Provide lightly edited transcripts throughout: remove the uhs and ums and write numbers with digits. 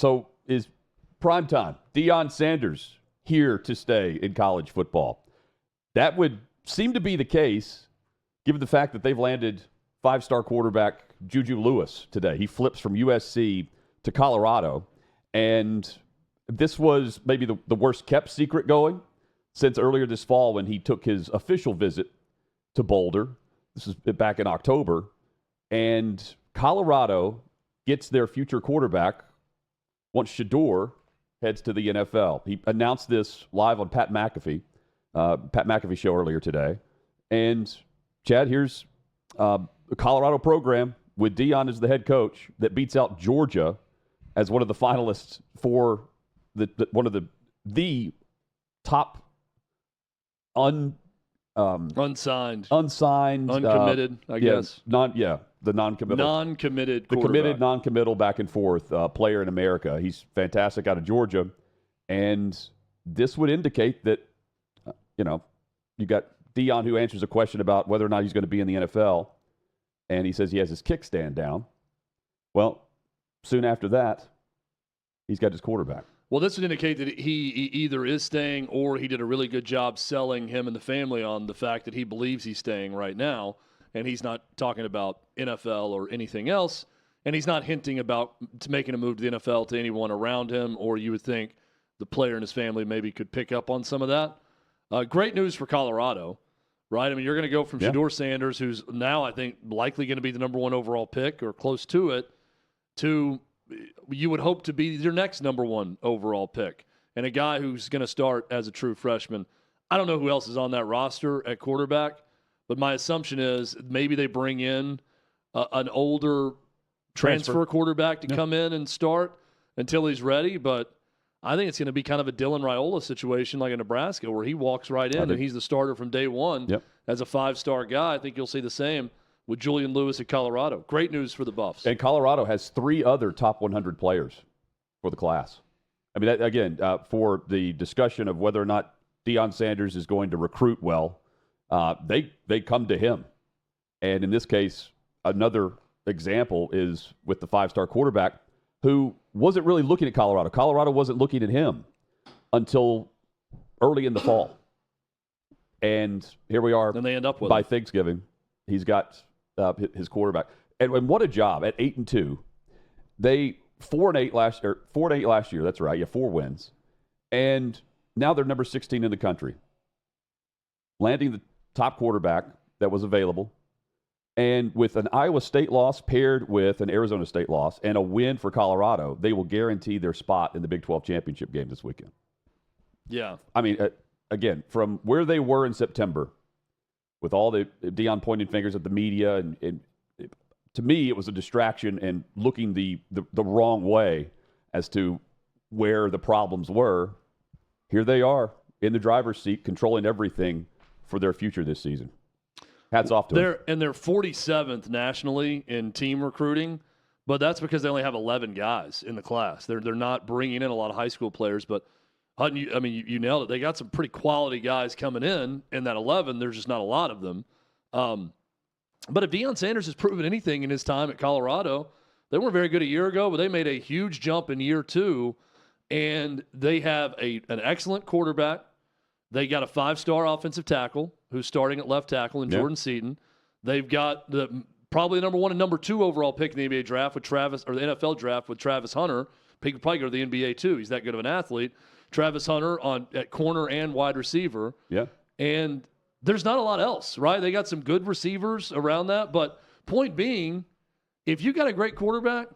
So is prime time. Deion Sanders here to stay in college football. That would seem to be the case, given the fact that they've landed five-star quarterback Juju Lewis today. He flips from USC to Colorado, and this was maybe the worst-kept secret going since earlier this fall when he took his official visit to Boulder. This is back in October, and Colorado gets their future quarterback once Shedeur heads to the NFL. He announced this live on Pat McAfee show earlier today. And, Chad, here's a Colorado program with Deion as the head coach that beats out Georgia as one of the finalists for one of the top unsigned, uncommitted, I guess. The non-committal. The committed, non-committal, back and forth player in America. He's fantastic out of Georgia. And this would indicate that, you got Deion who answers a question about whether or not he's going to be in the NFL. And he says he has his kickstand down. Well, soon after that, he's got his quarterback. Well, this would indicate that he either is staying or he did a really good job selling him and the family on the fact that he believes he's staying right now. And he's not talking about NFL or anything else. And he's not hinting about making a move to the NFL to anyone around him, or you would think the player and his family maybe could pick up on some of that. Great news for Colorado, right? I mean, you're going to go from Shedeur Sanders, who's now, I think, likely going to be the number one overall pick or close to it, to you would hope to be your next number one overall pick, and a guy who's going to start as a true freshman. I don't know who else is on that roster at quarterback, but my assumption is maybe they bring in an older transfer quarterback to come in and start until he's ready. But I think it's going to be kind of a Dylan Raiola situation like in Nebraska, where he walks right in and he's the starter from day one as a five-star guy. I think you'll see the same with Julian Lewis at Colorado. Great news for the Buffs. And Colorado has 3 other top 100 players for the class. I mean, that, again, for the discussion of whether or not Deion Sanders is going to recruit well, they come to him. And in this case, another example is with the five-star quarterback who wasn't really looking at Colorado. Colorado wasn't looking at him until early in the fall. And here we are. And they end up with by Thanksgiving. He's got his quarterback. And what a job at 8-2. They 4-8 last year. That's right. Yeah, 4 wins. And now they're number 16 in the country. Landing the top quarterback that was available. And with an Iowa State loss paired with an Arizona State loss and a win for Colorado, they will guarantee their spot in the Big 12 championship game this weekend. Yeah. I mean, again, from where they were in September, with all the Deion pointing fingers at the media, and to me, it was a distraction and looking the wrong way as to where the problems were. Here they are in the driver's seat, controlling everything for their future this season. Hats off to them. And they're 47th nationally in team recruiting, but that's because they only have 11 guys in the class. They're not bringing in a lot of high school players, but Hutton, you nailed it. They got some pretty quality guys coming in that 11. There's just not a lot of them. But if Deion Sanders has proven anything in his time at Colorado, they weren't very good a year ago, but they made a huge jump in year 2, and they have an excellent quarterback. They got a 5-star offensive tackle who's starting at left tackle in Jordan Seaton. They've got probably the number 1 and number 2 overall pick in the NBA draft with the NFL draft with Travis Hunter. He could probably go to the NBA too. He's that good of an athlete. Travis Hunter at corner and wide receiver. Yeah. And there's not a lot else, right? They got some good receivers around that. But point being, if you got a great quarterback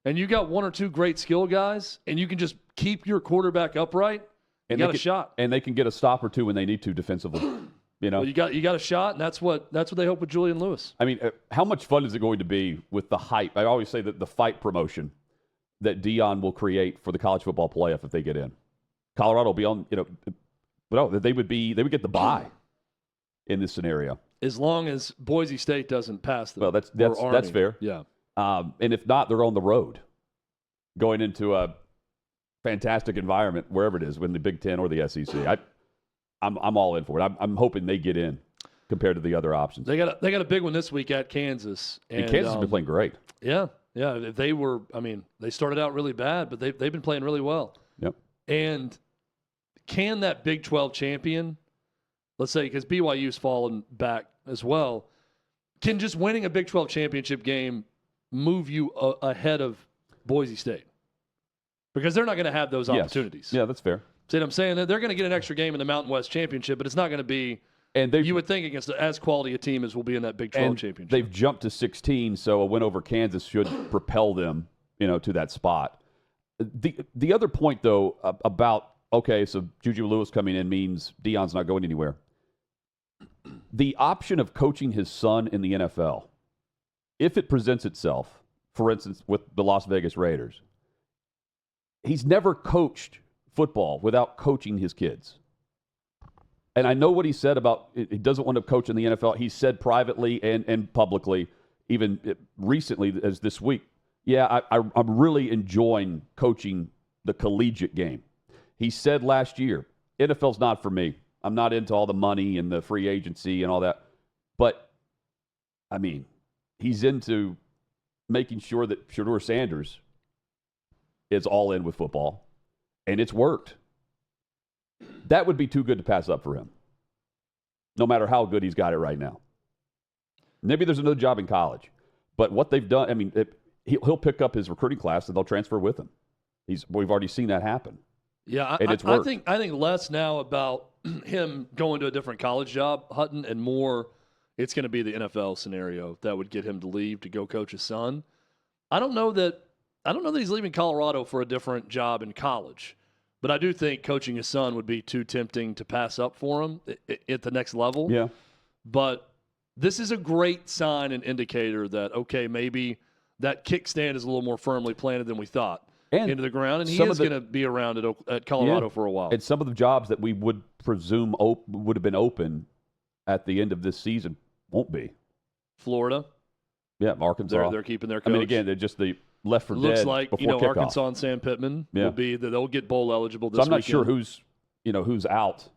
and you got 1 or 2 great skill guys and you can just keep your quarterback upright, you got a shot. And they can get a stop or 2 when they need to defensively. Well, you got a shot, and that's what they hope with Julian Lewis. I mean, how much fun is it going to be with the hype? I always say that the fight promotion that Deion will create for the college football playoff if they get in. Colorado will be on, they would get the bye in this scenario. As long as Boise State doesn't pass them. Well, that's fair. Yeah. And if not, they're on the road going into a fantastic environment, wherever it is, in the Big Ten or the SEC. I'm all in for it. I'm hoping they get in compared to the other options. They got a big one this week at Kansas. And Kansas has been playing great. Yeah. Yeah, they started out really bad, but they've been playing really well. Yep. And can that Big 12 champion, let's say, because BYU's fallen back as well, can just winning a Big 12 championship game move you ahead of Boise State? Because they're not going to have those opportunities. Yeah, that's fair. See what I'm saying? They're going to get an extra game in the Mountain West Championship, but it's not going to be, and you would think, against as quality a team as will be in that Big 12 championship. They've jumped to 16, so a win over Kansas should propel them, to that spot. The other point, though, about, okay, so Juju Lewis coming in means Deion's not going anywhere. The option of coaching his son in the NFL, if it presents itself, for instance, with the Las Vegas Raiders, he's never coached football without coaching his kids. And I know what he said about he doesn't want to coach in the NFL. He said privately and publicly, even recently as this week, yeah, I'm really enjoying coaching the collegiate game. He said last year, NFL's not for me. I'm not into all the money and the free agency and all that. But, I mean, he's into making sure that Shedeur Sanders is all in with football, and it's worked. That would be too good to pass up for him, no matter how good he's got it right now. Maybe there's another job in college, but what they've done, I mean, he'll pick up his recruiting class and they'll transfer with him. We've already seen that happen. Yeah, and it's worked. I think less now about him going to a different college job, Hutton, and more it's going to be the NFL scenario that would get him to leave to go coach his son. I don't know that he's leaving Colorado for a different job in college, but I do think coaching his son would be too tempting to pass up for him at the next level. Yeah. But this is a great sign and indicator that, okay, maybe that kickstand is a little more firmly planted than we thought into the ground, and he is going to be around at Colorado for a while. And some of the jobs that we would presume would have been open at the end of this season won't be. Florida. Yeah, Arkansas. They're keeping their coach. I mean, again, they're just the left for dead. Looks like before kickoff. Arkansas and Sam Pittman will be that they'll get bowl eligible this weekend. So I'm not weekend. sure who's out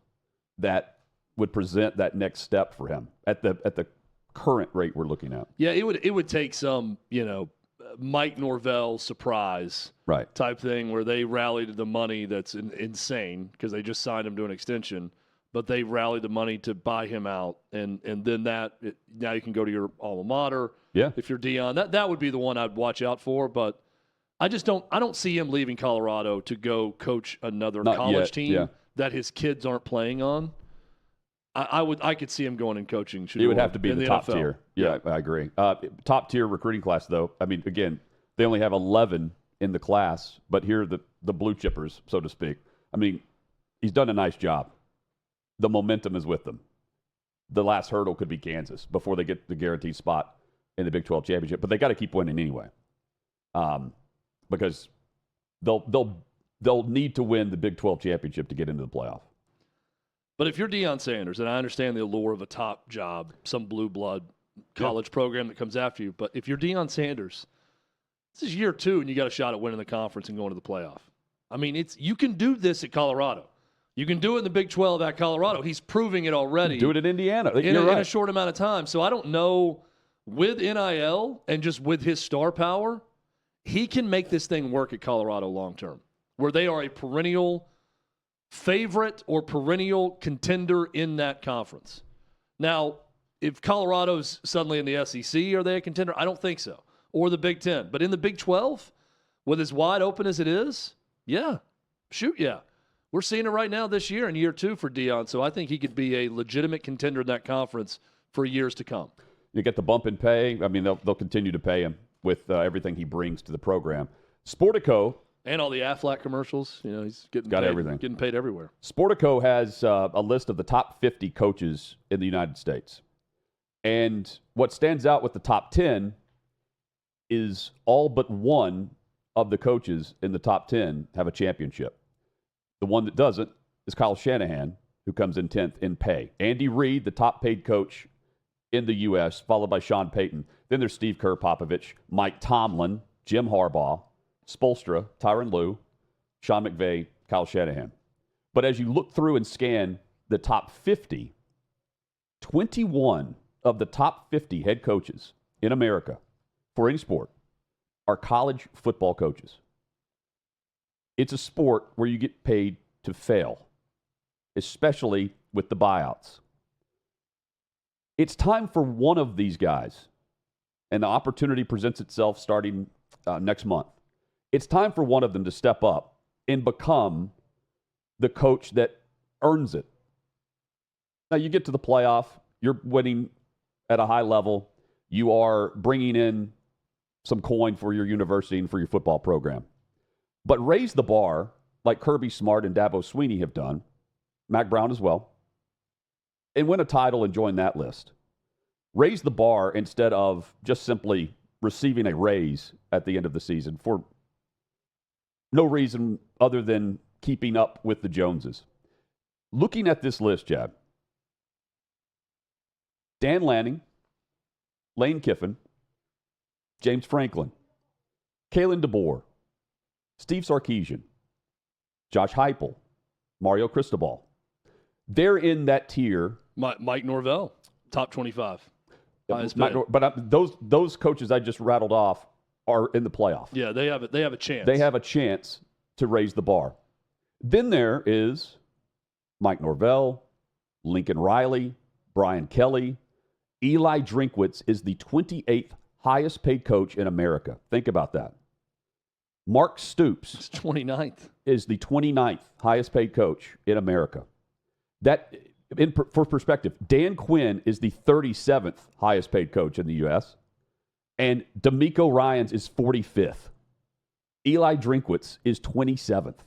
that would present that next step for him at the current rate we're looking at. Yeah, it would take some Mike Norvell surprise type thing where they rallied the money that's insane because they just signed him to an extension, but they rallied the money to buy him out, and then now you can go to your alma mater. Yeah. If you're Deion, that would be the one I'd watch out for, but I don't see him leaving Colorado to go coach another college team that his kids aren't playing on. I could see him going and coaching. It would have to be in the top NFL. tier. Yeah, I agree. Top tier recruiting class, though. I mean, again, they only have 11 in the class, but here are the blue chippers, so to speak. I mean, he's done a nice job. The momentum is with them. The last hurdle could be Kansas before they get the guaranteed spot in the Big 12 championship, but they got to keep winning anyway, because they'll need to win the Big 12 championship to get into the playoff. But if you're Deion Sanders, and I understand the allure of a top job, some blue blood college program that comes after you, but if you're Deion Sanders, this is year 2 and you got a shot at winning the conference and going to the playoff. I mean, you can do this at Colorado. You can do it in the Big 12 at Colorado. He's proving it already. Do it at Indiana. In a short amount of time. So I don't know, with NIL and just with his star power, he can make this thing work at Colorado long term, where they are a perennial favorite or perennial contender in that conference. Now, if Colorado's suddenly in the SEC, are they a contender? I don't think so. Or the Big 10. But in the Big 12, with as wide open as it is, yeah. We're seeing it right now this year in year 2 for Deion, so I think he could be a legitimate contender in that conference for years to come. You get the bump in pay. I mean, they'll continue to pay him with everything he brings to the program. Sportico. And all the Aflac commercials. He's getting paid everywhere. Sportico has a list of the top 50 coaches in the United States. And what stands out with the top 10 is all but one of the coaches in the top 10 have a championship. The one that doesn't is Kyle Shanahan, who comes in 10th in pay. Andy Reid, the top paid coach in the U.S., followed by Sean Payton. Then there's Steve Kerr, Popovich, Mike Tomlin, Jim Harbaugh, Spoelstra, Tyronn Lue, Sean McVay, Kyle Shanahan. But as you look through and scan the top 50, 21 of the top 50 head coaches in America for any sport are college football coaches. It's a sport where you get paid to fail, especially with the buyouts. It's time for one of these guys, and the opportunity presents itself starting next month. It's time for one of them to step up and become the coach that earns it. Now, you get to the playoff, you're winning at a high level, you are bringing in some coin for your university and for your football program. But raise the bar like Kirby Smart and Dabo Swinney have done, Mac Brown as well, and win a title and join that list. Raise the bar instead of just simply receiving a raise at the end of the season for no reason other than keeping up with the Joneses. Looking at this list, Jab, Dan Lanning, Lane Kiffin, James Franklin, Kalen DeBoer, Steve Sarkisian, Josh Heupel, Mario Cristobal. They're in that tier. Mike Norvell, top 25. Those coaches I just rattled off are in the playoff. Yeah, they have a chance. They have a chance to raise the bar. Then there is Mike Norvell, Lincoln Riley, Brian Kelly. Eli Drinkwitz is the 28th highest paid coach in America. Think about that. Mark Stoops It's 29th. is the 29th highest paid coach in America. For perspective, Dan Quinn is the 37th highest paid coach in the U.S., and D'Amico Ryans is 45th. Eli Drinkwitz is 27th.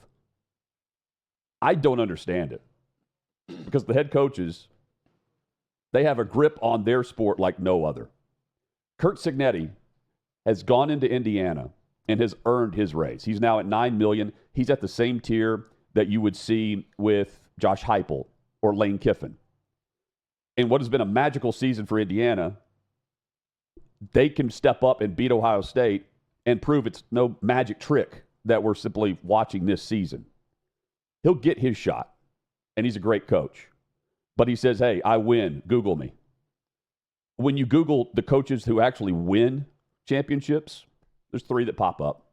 I don't understand it because the head coaches, they have a grip on their sport like no other. Kurt Cignetti has gone into Indiana and has earned his raise. He's now at $9 million. He's at the same tier that you would see with Josh Heupel or Lane Kiffin. In what has been a magical season for Indiana, they can step up and beat Ohio State and prove it's no magic trick that we're simply watching this season. He'll get his shot, and he's a great coach. But he says, hey, I win. Google me. When you Google the coaches who actually win championships, there's 3 that pop up.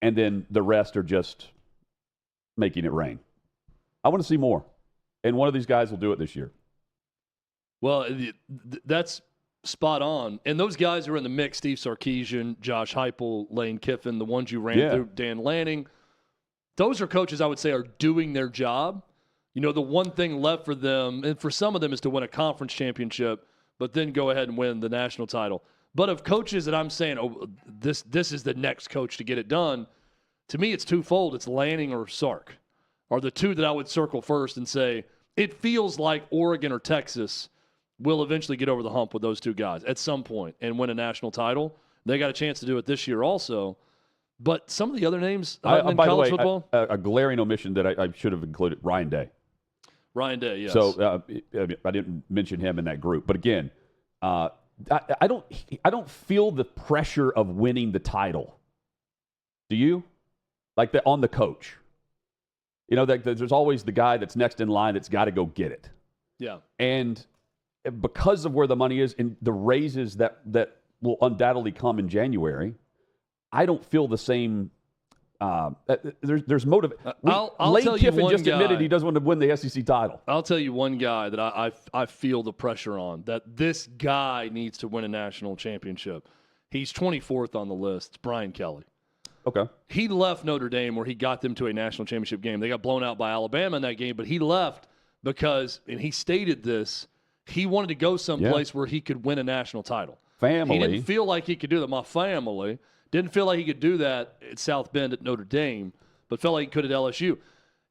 And then the rest are just making it rain. I want to see more. And one of these guys will do it this year. Well, that's spot on. And those guys are in the mix. Steve Sarkisian, Josh Heupel, Lane Kiffin, the ones you ran through, Dan Lanning. Those are coaches I would say are doing their job. You know, the one thing left for them, and for some of them, is to win a conference championship, but then go ahead and win the national title. But of coaches that I'm saying, oh, this is the next coach to get it done, to me it's twofold. It's Lanning or Sark are the two that I would circle first and say, it feels like Oregon or Texas will eventually get over the hump with those two guys at some point and win a national title. They got a chance to do it this year also. But some of the other names in college football. A glaring omission that I should have included, Ryan Day. Ryan Day, yes. So I didn't mention him in that group. But again, I don't feel the pressure of winning the title. Do you? Like on the coach. You know, there's always the guy that's next in line that's got to go get it. Yeah. And because of where the money is and the raises that will undoubtedly come in January, I don't feel the same. There's motive. Lane Kiffin just admitted he doesn't want to win the SEC title. I'll tell you one guy that I feel the pressure on, that this guy needs to win a national championship. He's 24th on the list. It's Brian Kelly. Okay. He left Notre Dame where he got them to a national championship game. They got blown out by Alabama in that game, but he left because, and he stated this, he wanted to go someplace where he could win a national title. Family. He didn't feel like he could do that. My family didn't feel like he could do that at South Bend at Notre Dame, but felt like he could at LSU.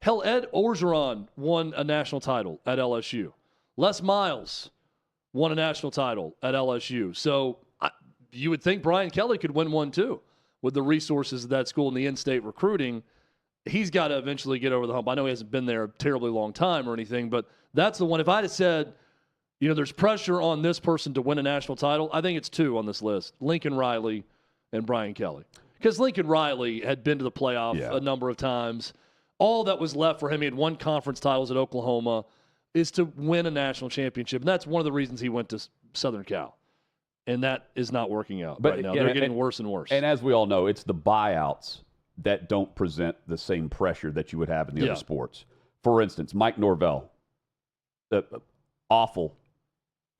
Hell, Ed Orgeron won a national title at LSU. Les Miles won a national title at LSU. So you would think Brian Kelly could win one too with the resources of that school and the in-state recruiting. He's got to eventually get over the hump. I know he hasn't been there a terribly long time or anything, but that's the one. If I'd have said, you know, there's pressure on this person to win a national title, I think it's 2 on this list, Lincoln Riley and Brian Kelly. Because Lincoln Riley had been to the playoff a number of times. All that was left for him, he had won conference titles at Oklahoma, is to win a national championship. And that's one of the reasons he went to Southern Cal. And that is not working out But, right now. yeah, They're getting worse and worse. And as we all know, it's the buyouts that don't present the same pressure that you would have in the other sports. For instance, Mike Norvell, awful,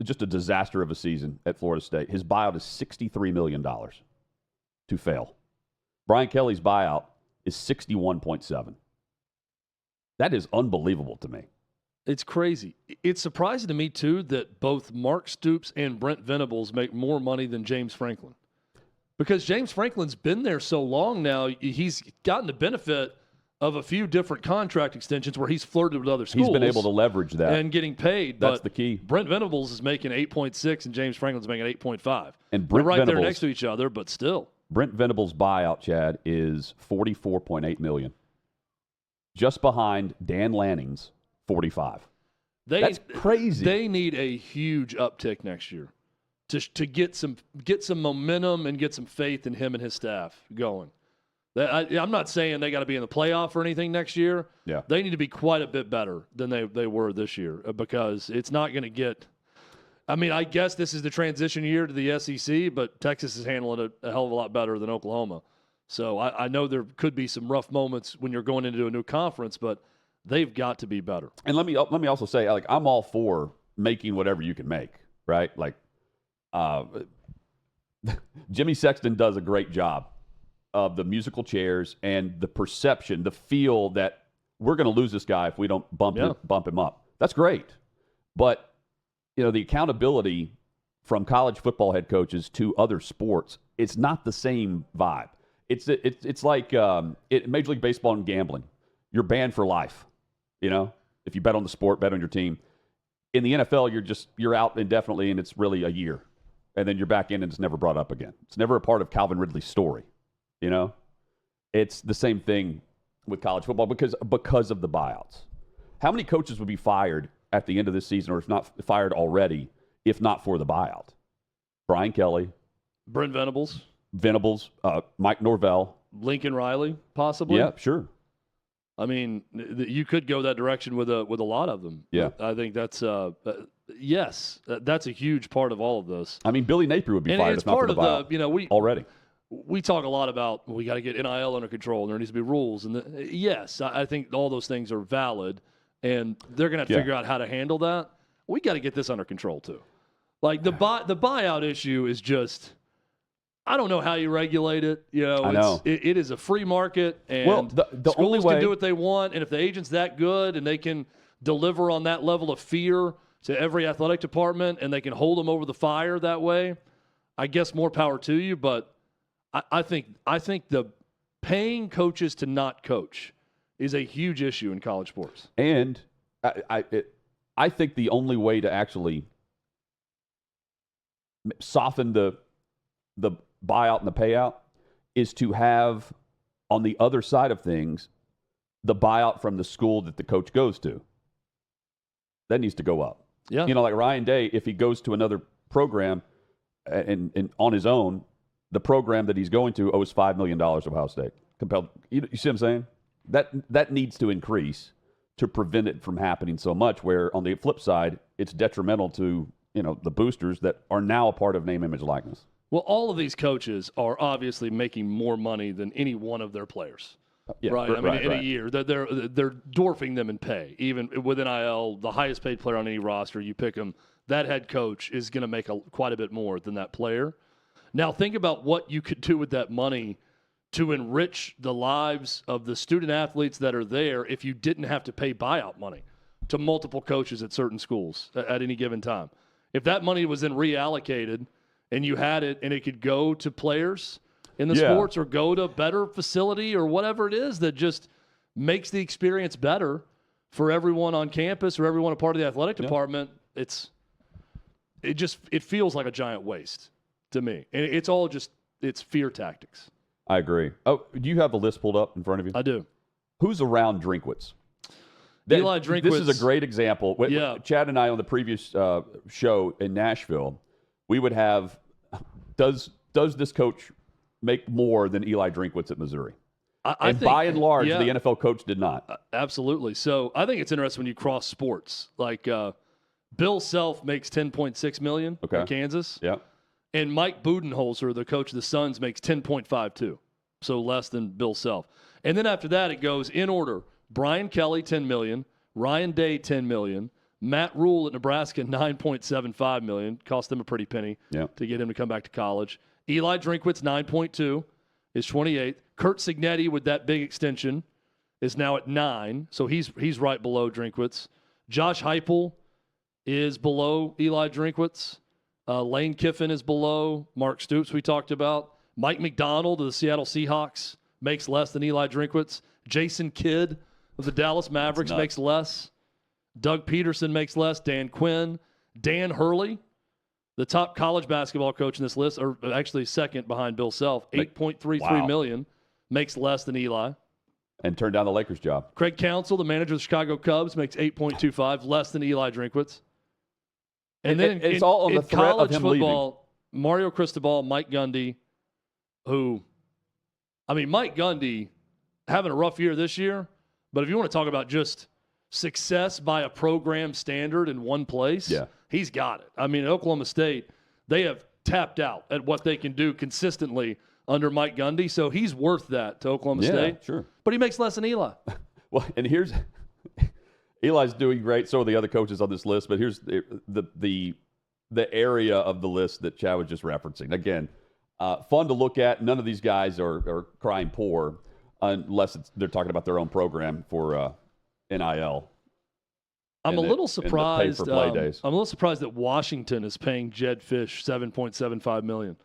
just a disaster of a season at Florida State. His buyout is $63 million to fail. Brian Kelly's buyout is $61.7. That is unbelievable to me. It's crazy. It's surprising to me, too, that both Mark Stoops and Brent Venables make more money than James Franklin. Because James Franklin's been there so long now, he's gotten the benefit of a few different contract extensions where he's flirted with other schools. He's been able to leverage that. And getting paid. That's the key. Brent Venables is making 8.6 and James Franklin's making 8.5. And They're right there next to each other, but still. Brent Venables' buyout, Chad, is $44.8 million. Just behind Dan Lanning's $45. That's crazy. They need a huge uptick next year to get some momentum and get some faith in him and his staff going. I'm not saying they got to be in the playoff or anything next year. Yeah. They need to be quite a bit better than they were this year because it's not going to get – I mean, I guess this is the transition year to the SEC, but Texas is handling it a hell of a lot better than Oklahoma. So I know there could be some rough moments when you're going into a new conference, but they've got to be better. And let me also say, like, I'm all for making whatever you can make, right? Like, Jimmy Sexton does a great job of the musical chairs and the perception, the feel that we're going to lose this guy if we don't bump him up. That's great. But, the accountability from college football head coaches to other sports, it's not the same vibe. It's like Major League Baseball and gambling. You're banned for life. If you bet on the sport, bet on your team. In the NFL, you're out indefinitely, and it's really a year. And then you're back in, and it's never brought up again. It's never a part of Calvin Ridley's story. It's the same thing with college football because of the buyouts. How many coaches would be fired at the end of this season, or if not fired already, if not for the buyout? Brian Kelly, Brent Venables, Mike Norvell, Lincoln Riley, possibly. Yeah, sure. I mean, you could go that direction with a lot of them. Yeah, I think that's yes, that's a huge part of all of this. I mean, Billy Napier would be fired if not for the buyout. Already. We talk a lot about we got to get NIL under control and there needs to be rules. And yes, I think all those things are valid, and they're going to have to figure out how to handle that. We got to get this under control too. Like the buyout issue is just, I don't know how you regulate it. I know. It is a free market, and the schools only way can do what they want. And if the agent's that good and they can deliver on that level of fear to every athletic department and they can hold them over the fire that way, I guess more power to you. But I think the paying coaches to not coach is a huge issue in college sports. And I think the only way to actually soften the buyout and the payout is to have, on the other side of things, the buyout from the school that the coach goes to. That needs to go up. Yeah. Like Ryan Day, if he goes to another program and on his own, the program that he's going to owes $5 million to Ohio State. Compelled. You see what I'm saying? That needs to increase to prevent it from happening so much, where on the flip side, it's detrimental to, the boosters that are now a part of name, image, likeness. Well, all of these coaches are obviously making more money than any one of their players. Right? I mean, in a year, they're dwarfing them in pay. Even with NIL, the highest paid player on any roster, you pick them, that head coach is going to make quite a bit more than that player. Now, think about what you could do with that money to enrich the lives of the student athletes that are there if you didn't have to pay buyout money to multiple coaches at certain schools at any given time. If that money was then reallocated and you had it and it could go to players in the sports or go to better facility or whatever it is that just makes the experience better for everyone on campus or everyone a part of the athletic department, it feels like a giant waste to me. And it's fear tactics. I agree. Oh, do you have the list pulled up in front of you? I do. Who's around Drinkwitz? Eli Drinkwitz. This is a great example. Yeah. Chad and I on the previous show in Nashville, we would have, does this coach make more than Eli Drinkwitz at Missouri? I think, by and large, the NFL coach did not. Absolutely. So I think it's interesting when you cross sports. Like Bill Self makes $10.6 million in Kansas. Yeah. And Mike Budenholzer, the coach of the Suns, makes 10.52, so less than Bill Self. And then after that, it goes in order. Brian Kelly, $10 million. Ryan Day, $10 million. Matt Rule at Nebraska, $9.75 million. Cost them a pretty penny to get him to come back to college. Eli Drinkwitz, 9.2, is 28th. Kurt Signetti with that big extension is now at 9, so he's right below Drinkwitz. Josh Heupel is below Eli Drinkwitz. Lane Kiffin is below. Mark Stoops we talked about. Mike McDonald of the Seattle Seahawks makes less than Eli Drinkwitz. Jason Kidd of the Dallas Mavericks makes less. Doug Peterson makes less. Dan Quinn. Dan Hurley, the top college basketball coach in this list, or actually second behind Bill Self, $8.33 million, makes less than Eli. And turned down the Lakers job. Craig Counsell, the manager of the Chicago Cubs, makes $8.25, less than Eli Drinkwitz. And then it's all on the threat college of him football, leaving. Mario Cristobal, Mike Gundy, Mike Gundy having a rough year this year, but if you want to talk about just success by a program standard in one place, he's got it. At Oklahoma State, they have tapped out at what they can do consistently under Mike Gundy, so he's worth that to Oklahoma State. Sure. But he makes less than Eli. Well, and here's Eli's doing great. So are the other coaches on this list. But here's the area of the list that Chad was just referencing. Again, fun to look at. None of these guys are crying poor unless they're talking about their own program for NIL. I'm a little surprised. I'm a little surprised that Washington is paying Jed Fish $7.75 million,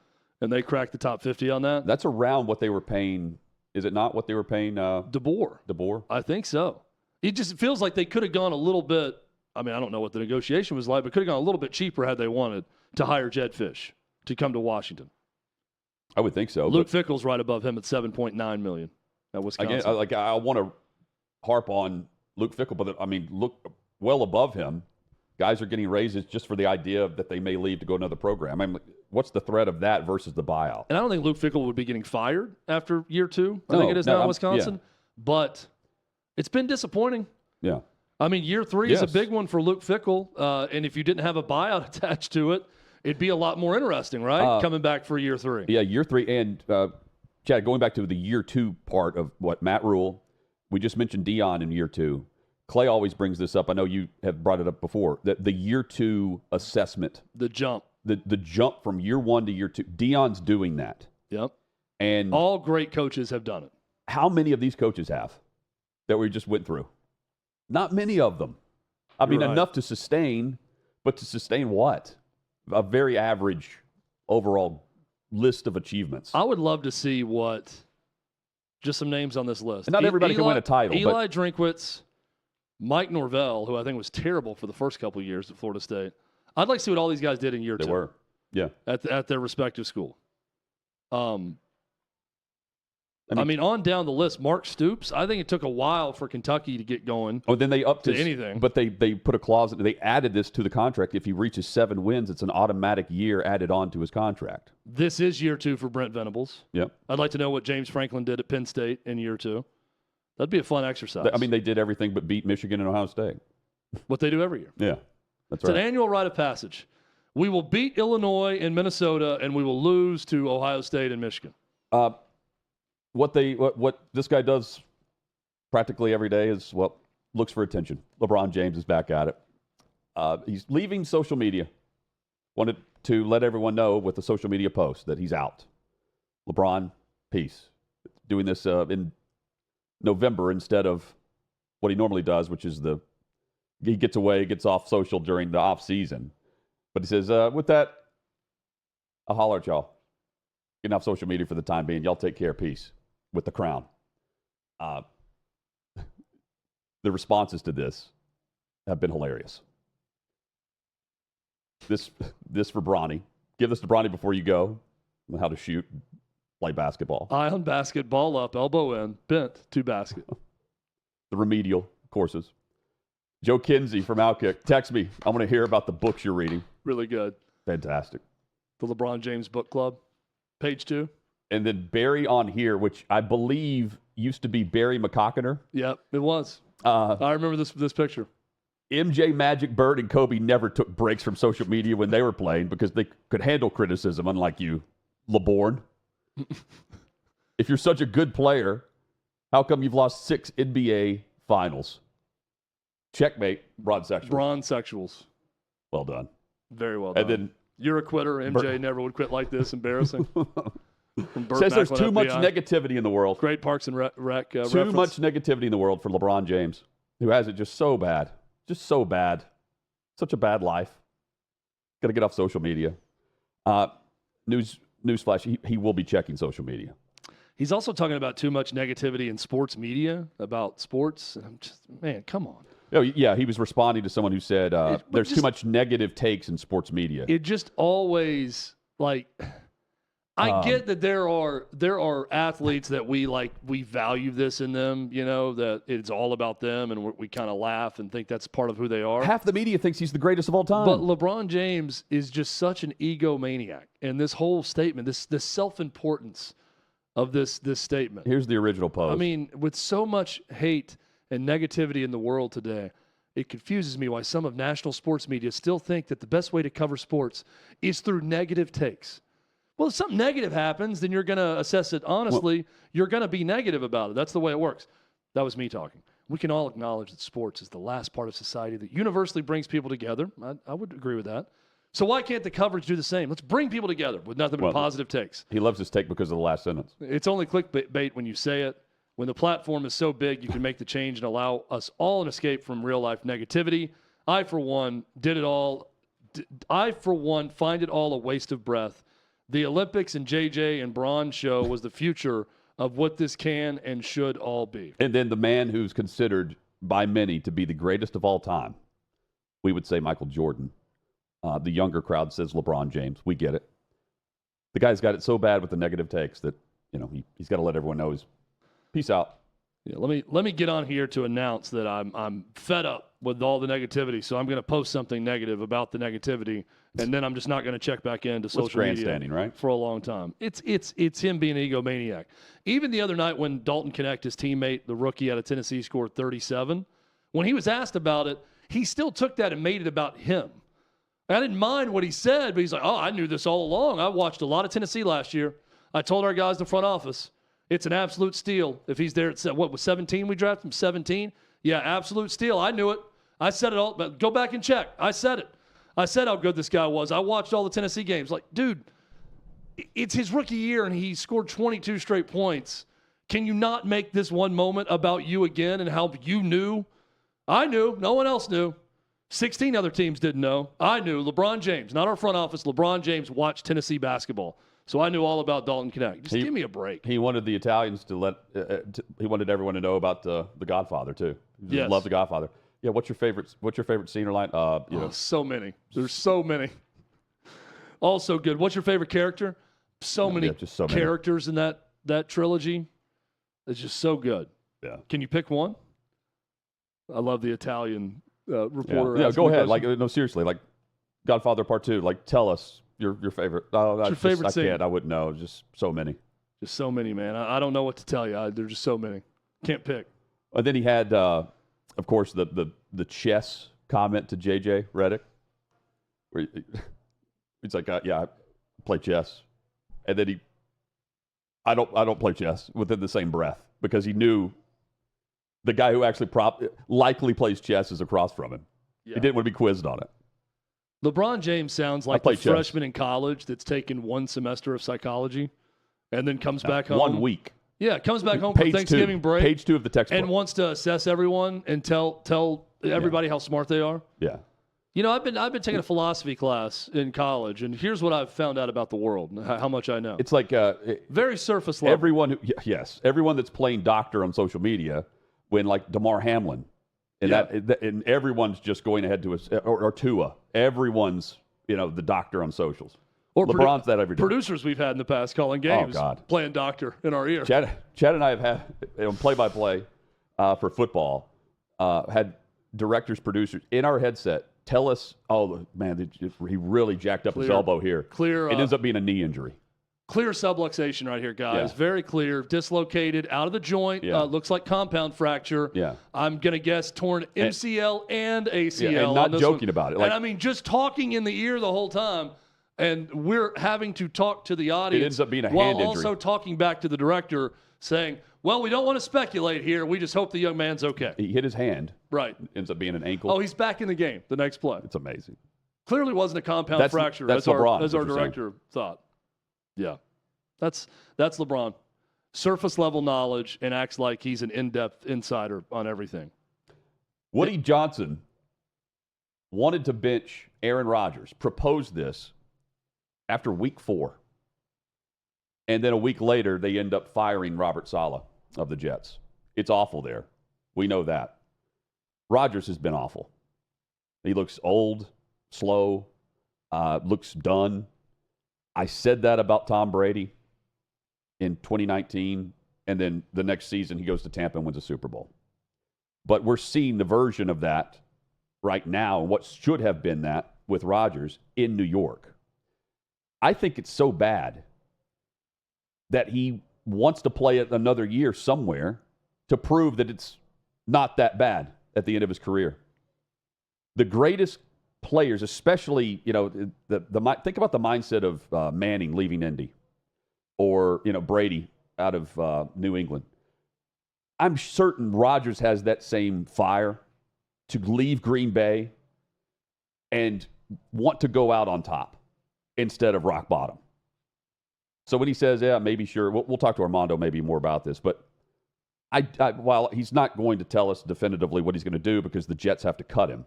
and they cracked the top 50 on that. That's around what they were paying. Is it not what they were paying? DeBoer. I think so. It just feels like they could have gone a little bit. I don't know what the negotiation was like, but could have gone a little bit cheaper had they wanted to hire Jed Fish to come to Washington. I would think so. Luke Fickell's right above him at $7.9 million at Wisconsin. Again, I want to harp on Luke Fickell, but look well above him. Guys are getting raises just for the idea that they may leave to go another program. What's the threat of that versus the buyout? And I don't think Luke Fickell would be getting fired after year 2. I think it is now in Wisconsin. Yeah. But it's been disappointing. Yeah. Year 3 is a big one for Luke Fickell. And if you didn't have a buyout attached to it, it'd be a lot more interesting, right? Coming back for year 3. Yeah, year 3. And, Chad, going back to the year 2 part of Matt Rule, we just mentioned Deion in year 2. Clay always brings this up. I know you have brought it up before. The year 2 assessment. The jump. The jump from year 1 to year 2. Deion's doing that. Yep. And all great coaches have done it. How many of these coaches have that we just went through? Not many of them. Enough to sustain, but to sustain what? A very average overall list of achievements. I would love to see just some names on this list. And not everybody can win a title. Eli Drinkwitz, Mike Norvell, who I think was terrible for the first couple of years at Florida State. I'd like to see what all these guys did in year 2. They were, yeah. At their respective school. On down the list, Mark Stoops. I think it took a while for Kentucky to get going. Oh, then they upped to anything. But they put a clause. They added this to the contract. If he reaches 7 wins, it's an automatic year added on to his contract. This is year 2 for Brent Venables. Yep. I'd like to know what James Franklin did at Penn State in year 2. That'd be a fun exercise. They did everything but beat Michigan and Ohio State. What they do every year. Yeah, that's right. It's an annual rite of passage. We will beat Illinois and Minnesota, and we will lose to Ohio State and Michigan. What this guy does practically every day is looks for attention. LeBron James is back at it. He's leaving social media. Wanted to let everyone know with the social media post that he's out. LeBron, peace. Doing this in November instead of what he normally does, which is he gets away, gets off social during the off season. But he says, with that, I'll holler at y'all. Getting off social media for the time being. Y'all take care. Peace. With the crown. The responses to this have been hilarious. This for Bronny. Give this to Bronny before you go. How to shoot, play basketball. Eye on basket, ball up, elbow in, bent to basket. The remedial courses. Joe Kinsey from OutKick. Text me. I want to hear about the books you're reading. Really good. Fantastic. The LeBron James Book Club. Page 2. And then Barry on here, which I believe used to be Barry McCockiner. Yep, it was. I remember this picture. MJ, Magic, Bird, and Kobe never took breaks from social media when they were playing because they could handle criticism, unlike you, LeBron. If you're such a good player, how come you've lost 6 NBA finals? Checkmate, Bronzexuals. Bronzexuals. Well done. Very well done. And then you're a quitter. MJ never would quit like this. Embarrassing. Says there's too much negativity in the world. Great Parks and Rec Too reference. much negativity in the world for LeBron James, who has it just so bad. Just so bad. Such a bad life. Got to get off social media. Newsflash, he will be checking social media. He's also talking about too much negativity in sports media about sports. And I'm just, man, come on. Oh, yeah, he was responding to someone who said there's too much negative takes in sports media. It just always, like, I get that there are athletes that we value this in them, you know, that it's all about them, and we kind of laugh and think that's part of who they are. Half the media thinks he's the greatest of all time. But LeBron James is just such an egomaniac. And this whole statement, this self-importance of this statement. Here's the original post. I mean, with so much hate and negativity in the world today, it confuses me why some of national sports media still think that the best way to cover sports is through negative takes. Well, if something negative happens, then you're going to assess it honestly. You're going to be negative about it. That's the way it works. That was me talking. We can all acknowledge that sports is the last part of society that universally brings people together. I would agree with that. So why can't the coverage do the same? Let's bring people together with nothing but positive takes. He loves his take because of the last sentence. It's only clickbait when you say it. When the platform is so big, you can make the change and allow us all an escape from real-life negativity. I, for one, did it all. I, for one, find it all a waste of breath. The Olympics and JJ and Braun show was the future of what this can and should all be. And then the man who's considered by many to be the greatest of all time, we would say Michael Jordan. The younger crowd says LeBron James. We get it. The guy's got it so bad with the negative takes that, you know, he's got to let everyone know he's peace out. Yeah, let me get on here to announce that I'm fed up with all the negativity, so I'm going to post something negative about the negativity, and then I'm just not going to check back into social media right? for a long time. It's him being an egomaniac. Even the other night when Dalton Knecht, his teammate, the rookie out of Tennessee, scored 37, when he was asked about it, he still took that and made it about him. I didn't mind what he said, but he's like, oh, I knew this all along. I watched a lot of Tennessee last year. I told our guys in the front office, it's an absolute steal. If he's there at, what was 17 we drafted him? 17? Yeah, absolute steal. I knew it. I said it all. But go back and check. I said it. I said how good this guy was. I watched all the Tennessee games. Like, dude, it's his rookie year, and he scored 22 straight points. Can you not make this one moment about you again and how you knew? I knew. No one else knew. 16 other teams didn't know. I knew. LeBron James, not our front office. LeBron James watched Tennessee basketball. So I knew all about Dalton Knecht. Just give me a break. He wanted the Italians to he wanted everyone to know about the Godfather too. He just loved the Godfather. Yeah, what's your favorite scene or line? So many. There's so many. Also good. What's your favorite character? So many characters in that trilogy. It's just so good. Yeah. Can you pick one? I love the Italian reporter. Yeah, go ahead. Like, no, seriously. Like, Godfather Part 2. Like, tell us your favorite. Your favorite scene? I can't. I wouldn't know. Just so many. Just so many, man. I don't know what to tell you. There's just so many. Can't pick. And then he had, of course, the chess comment to JJ Redick, where he's like, "Yeah, I play chess," and then I don't play chess within the same breath because he knew the guy who actually likely plays chess is across from him. Yeah. He didn't want to be quizzed on it. LeBron James sounds like a freshman in college that's taken one semester of psychology and then comes back home. 1 week. Yeah, comes back home for Thanksgiving break. Page 2 of the textbook. And wants to assess everyone and tell everybody how smart they are. Yeah. You know, I've been taking a philosophy class in college, and here's what I've found out about the world and how much I know. It's like very surface level. Everyone that's playing doctor on social media, when like Damar Hamlin, and everyone's just going ahead to or Tua. Everyone's the doctor on socials. Or LeBron's that every day. Producers we've had in the past calling games, playing doctor in our ear. Chad and I have had play-by-play for football. Had directors, producers in our headset tell us, "Oh man, he really jacked up his elbow here." It ends up being a knee injury. Clear subluxation right here, guys. Yeah. Very clear. Dislocated, out of the joint. Yeah. Looks like compound fracture. Yeah. I'm going to guess torn MCL and ACL. Yeah, and not joking about it. And I mean, just talking in the ear the whole time, and we're having to talk to the audience. It ends up being a while hand injury. also talking back to the director saying, well, we don't want to speculate here. We just hope the young man's okay. He hit his hand. Right. Ends up being an ankle. Oh, he's back in the game the next play. It's amazing. Clearly wasn't a compound fracture, that's as LeBron, our director thought. Yeah. That's LeBron. Surface level knowledge and acts like he's an in-depth insider on everything. Woody Johnson wanted to bench Aaron Rodgers, proposed this after week 4. And then a week later, they end up firing Robert Saleh of the Jets. It's awful there. We know that. Rodgers has been awful. He looks old, slow, looks done. I said that about Tom Brady in 2019, and then the next season he goes to Tampa and wins a Super Bowl. But we're seeing the version of that right now, and what should have been that with Rodgers in New York. I think it's so bad that he wants to play it another year somewhere to prove that it's not that bad at the end of his career. The greatest players, especially, think about the mindset of Manning leaving Indy, or Brady out of New England. I'm certain Rodgers has that same fire to leave Green Bay and want to go out on top instead of rock bottom. So when he says, yeah, maybe, sure, we'll talk to Armando maybe more about this, but while he's not going to tell us definitively what he's going to do because the Jets have to cut him,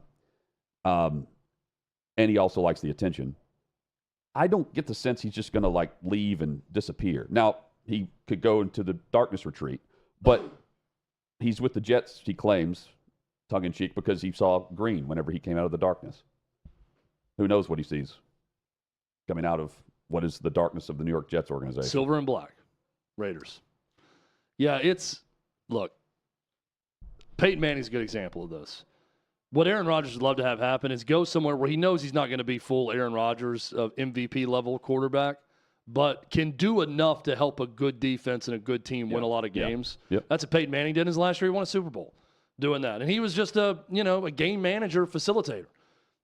and he also likes the attention, I don't get the sense he's just going to leave and disappear. Now, he could go into the darkness retreat, but he's with the Jets, he claims, tongue-in-cheek, because he saw green whenever he came out of the darkness. Who knows what he sees coming out of what is the darkness of the New York Jets organization. Silver and black. Raiders. Yeah, look, Peyton Manning's a good example of this. What Aaron Rodgers would love to have happen is go somewhere where he knows he's not going to be full Aaron Rodgers of MVP level quarterback, but can do enough to help a good defense and a good team win a lot of games. Yep. That's what Peyton Manning did in his last year. He won a Super Bowl doing that. And he was just a game manager, facilitator.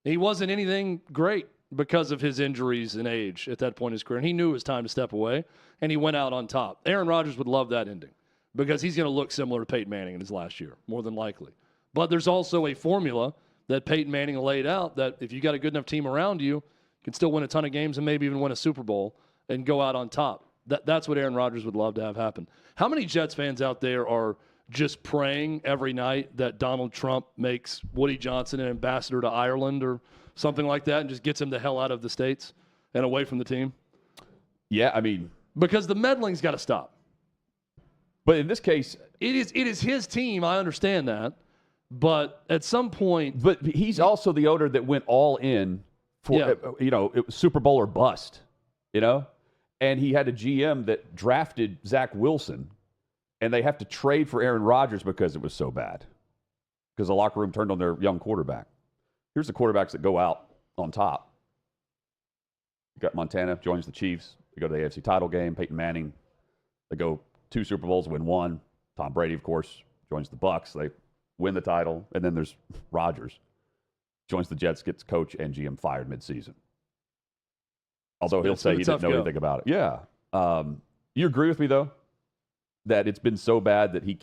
He wasn't anything great because of his injuries and age at that point in his career. And he knew it was time to step away, and he went out on top. Aaron Rodgers would love that ending because he's going to look similar to Peyton Manning in his last year, more than likely. But there's also a formula that Peyton Manning laid out that if you got a good enough team around you, you can still win a ton of games and maybe even win a Super Bowl and go out on top. That's what Aaron Rodgers would love to have happen. How many Jets fans out there are just praying every night that Donald Trump makes Woody Johnson an ambassador to Ireland or something like that and just gets him the hell out of the States and away from the team? Yeah, I mean, because the meddling's got to stop. But in this case, it is his team. I understand that. But at some point, but he's also the owner that went all in for it was Super Bowl or bust, and he had a GM that drafted Zach Wilson, and they have to trade for Aaron Rodgers because it was so bad, because the locker room turned on their young quarterback. Here's the quarterbacks that go out on top. You got Montana joins the Chiefs. They go to the AFC title game. Peyton Manning, they go 2 Super Bowls, win 1. Tom Brady, of course, joins the Bucs. They win the title, and then there's Rodgers. Joins the Jets, gets coach and GM fired midseason. Although he'll say he didn't know anything about it. Yeah. You agree with me, though, that it's been so bad that he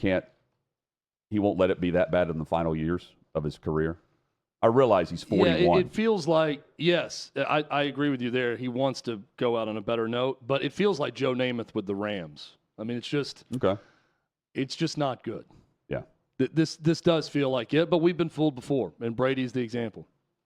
won't let it be that bad in the final years of his career? I realize he's 41. Yeah, it feels like, yes, I agree with you there. He wants to go out on a better note, but it feels like Joe Namath with the Rams. I mean, it's just not good. Yeah. This does feel like it, but we've been fooled before, and Brady's the example.